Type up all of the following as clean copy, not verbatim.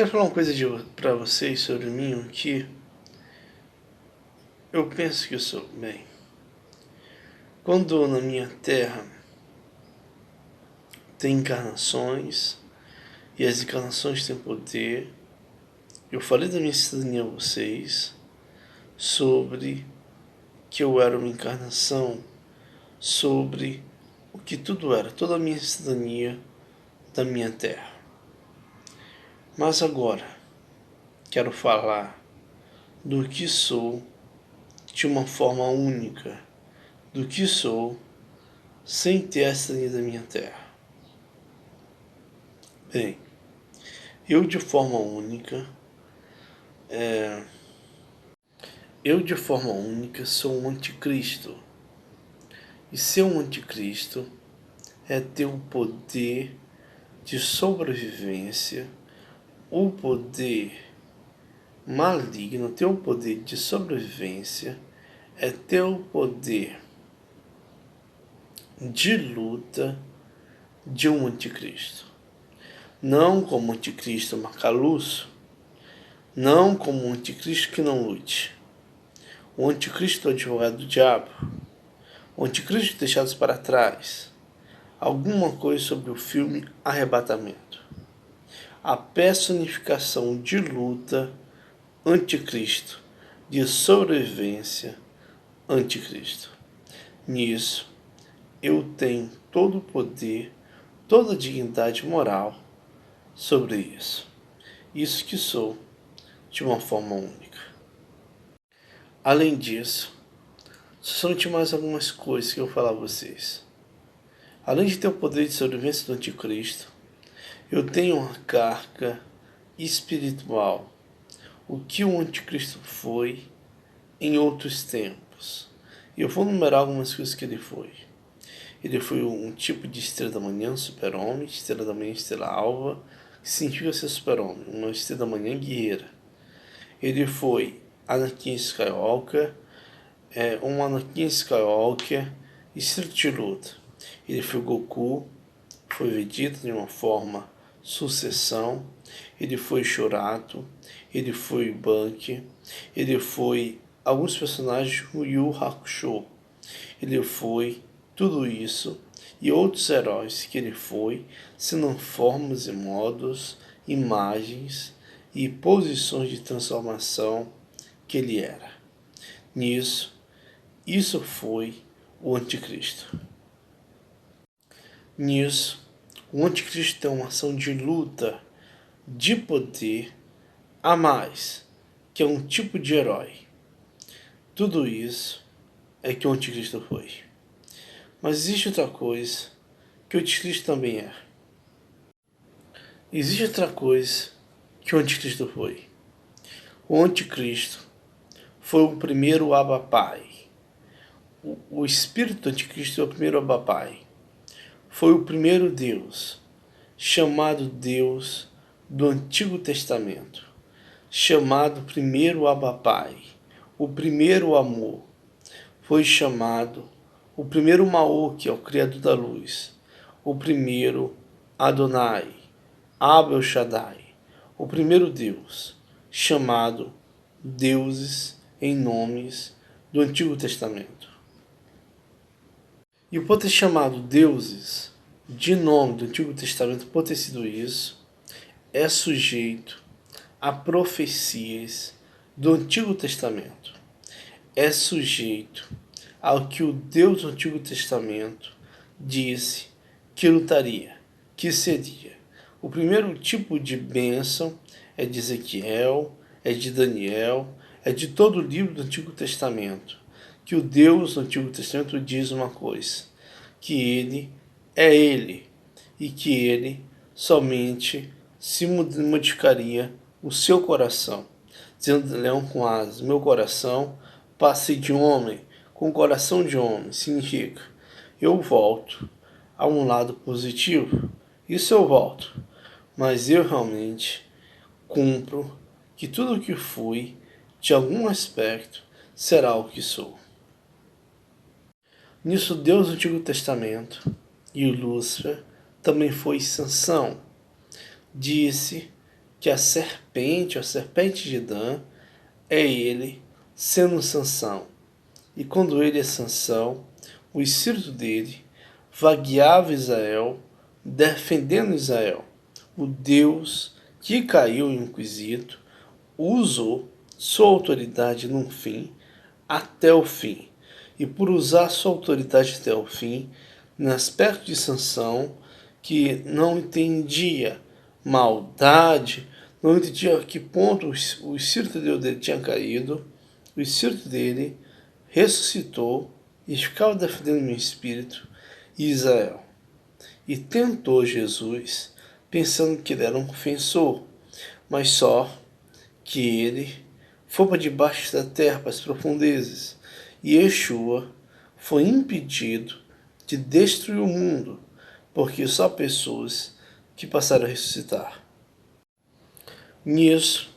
Quero falar uma coisa para vocês sobre mim, o que eu penso que eu sou. Bem, quando na minha terra tem encarnações, e as encarnações têm poder, eu falei da minha cidadania a vocês, sobre que eu era uma encarnação, sobre o que tudo era, toda a minha cidadania da minha terra. Mas agora, quero falar do que sou de uma forma única, do que sou sem ter a cidadania da minha terra. Bem, eu de forma única, sou um anticristo. E ser um anticristo é ter o poder de sobrevivência, o poder maligno, ter o poder de sobrevivência, é ter o poder de luta de um anticristo. Não como anticristo macaluço, não como um anticristo que não lute. O anticristo é o advogado do diabo. O anticristo deixados para trás. Alguma coisa sobre o filme Arrebatamento. A personificação de luta, anticristo. De sobrevivência, anticristo. Nisso, eu tenho todo o poder, toda a dignidade moral sobre isso. Isso que sou, de uma forma única. Além disso, somente mais algumas coisas que eu vou falar a vocês. Além de ter o poder de sobrevivência do anticristo, eu tenho uma carga espiritual. O que o anticristo foi em outros tempos. Eu vou numerar algumas coisas que ele foi. Ele foi um tipo de estrela da manhã, super-homem, estrela da manhã, estrela alva, que significa ser super-homem, uma estrela da manhã guerreira. Ele foi Anakin Skywalker, um Anakin Skywalker, estrela de luta. Ele foi Goku, foi Vegeta de uma forma sucessão, ele foi Shurato, ele foi Bunky, ele foi alguns personagens do Yu Hakusho, ele foi tudo isso e outros heróis que ele foi, sendo formas e modos, imagens e posições de transformação que ele era. Isso foi o anticristo. Nisso, o anticristo tem uma ação de luta, de poder, a mais, que é um tipo de herói. Tudo isso é que o anticristo foi. Mas existe outra coisa que o anticristo também é. Existe outra coisa que o anticristo foi. O anticristo foi o primeiro Abapai. O espírito do anticristo é o primeiro Abapai. Foi o primeiro Deus, chamado Deus do Antigo Testamento, chamado primeiro Abapai, o primeiro amor. Foi chamado o primeiro Maô, que é o Criador da Luz, o primeiro Adonai, Abel Shaddai, o primeiro Deus, chamado deuses em nomes do Antigo Testamento. E por ter chamado deuses de nome do Antigo Testamento, por ter sido isso, é sujeito a profecias do Antigo Testamento. É sujeito ao que o Deus do Antigo Testamento disse que lutaria, que seria. O primeiro tipo de bênção é de Ezequiel, é de Daniel, é de todo o livro do Antigo Testamento, que o Deus do Antigo Testamento diz uma coisa, que Ele é Ele, e que Ele somente se modificaria o seu coração, dizendo leão com asas, meu coração passei de homem, com coração de homem, significa, eu volto a um lado positivo, isso eu volto, mas eu realmente cumpro que tudo o que fui, de algum aspecto, será o que sou. Nisso Deus do Antigo Testamento e o Lúcifer também foi Sansão. Disse que a serpente de Dan, é ele, sendo Sansão. E quando ele é Sansão, o espírito dele vagueava Israel, defendendo Israel. O Deus que caiu em um quesito usou sua autoridade no fim, até o fim. E por usar sua autoridade até o fim, no aspecto de Sansão, que não entendia maldade, não entendia a que ponto o espírito dele tinha caído, o espírito dele ressuscitou e ficava defendendo meu espírito e Israel. E tentou Jesus, pensando que ele era um ofensor, mas só que ele foi para debaixo da terra, para as profundezas, e Yeshua foi impedido de destruir o mundo, porque só pessoas que passaram a ressuscitar. Nisso,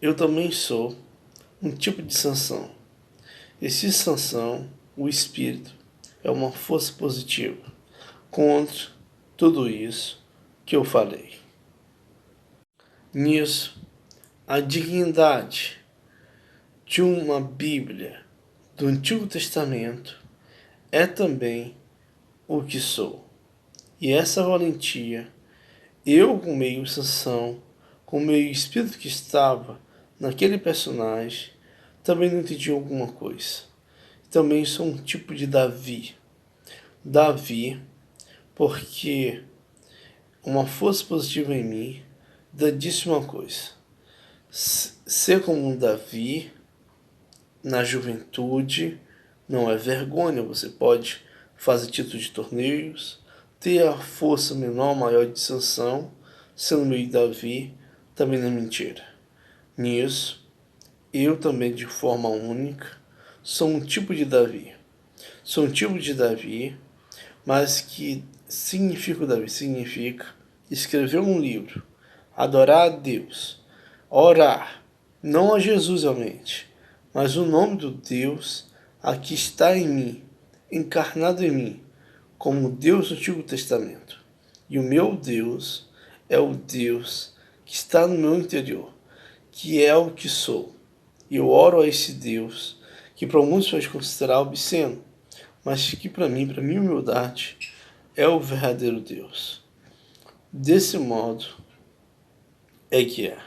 eu também sou um tipo de Sansão. Esse Sansão, o espírito, é uma força positiva contra tudo isso que eu falei. Nisso, a dignidade de uma Bíblia do Antigo Testamento é também o que sou. E essa valentia, eu com meio Sansão, com meio espírito que estava naquele personagem, também não entendi alguma coisa. Também sou um tipo de Davi. Davi, porque uma força positiva em mim disse uma coisa: ser como um Davi na juventude não é vergonha. Você pode fazer título de torneios, ter a força menor, maior de Sansão, sendo meio Davi, também não é mentira. Nisso, eu também, de forma única, sou um tipo de Davi. Sou um tipo de Davi, mas que significa o Davi? Significa escrever um livro, adorar a Deus, orar, não a Jesus realmente, mas o nome do Deus aqui está em mim, encarnado em mim, como Deus do Antigo Testamento. E o meu Deus é o Deus que está no meu interior, que é o que sou. E eu oro a esse Deus, que para muitos pode considerar obsceno, mas que para mim, minha humildade, é o verdadeiro Deus. Desse modo é que é.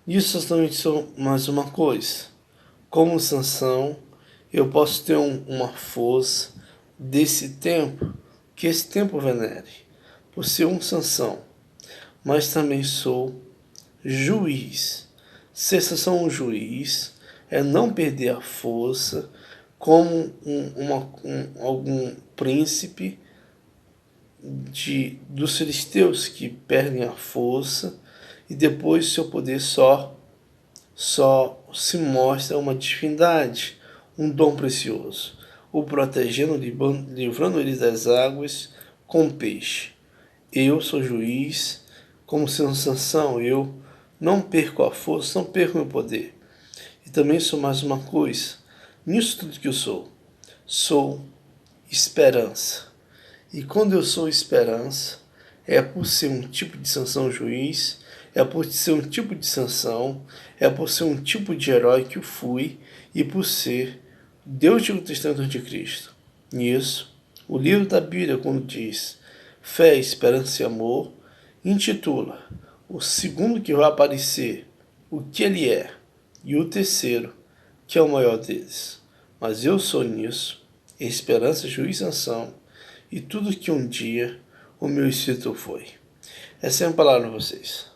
Isso também sou mais uma coisa. Como Sansão, eu posso ter uma força desse tempo, que esse tempo venere, por ser um Sansão. Mas também sou juiz. Ser Sansão um juiz é não perder a força como algum príncipe dos filisteus que perdem a força e depois seu poder só se mostra uma divindade, um dom precioso, o protegendo, livrando ele das águas com peixe. Eu sou juiz, como sendo Sansão, eu não perco a força, não perco meu poder. E também sou mais uma coisa, nisso tudo que eu sou esperança. E quando eu sou esperança, é por ser um tipo de Sansão juiz, é por ser um tipo de Sansão, é por ser um tipo de herói que eu fui e por ser Deus do Antigo Testamento de Cristo. Nisso, o livro da Bíblia, quando diz fé, esperança e amor, intitula o segundo que vai aparecer, o que ele é, e o terceiro, que é o maior deles. Mas eu sou nisso, esperança, juiz e sanção, e tudo que um dia o meu espírito foi. Essa é a palavra para vocês.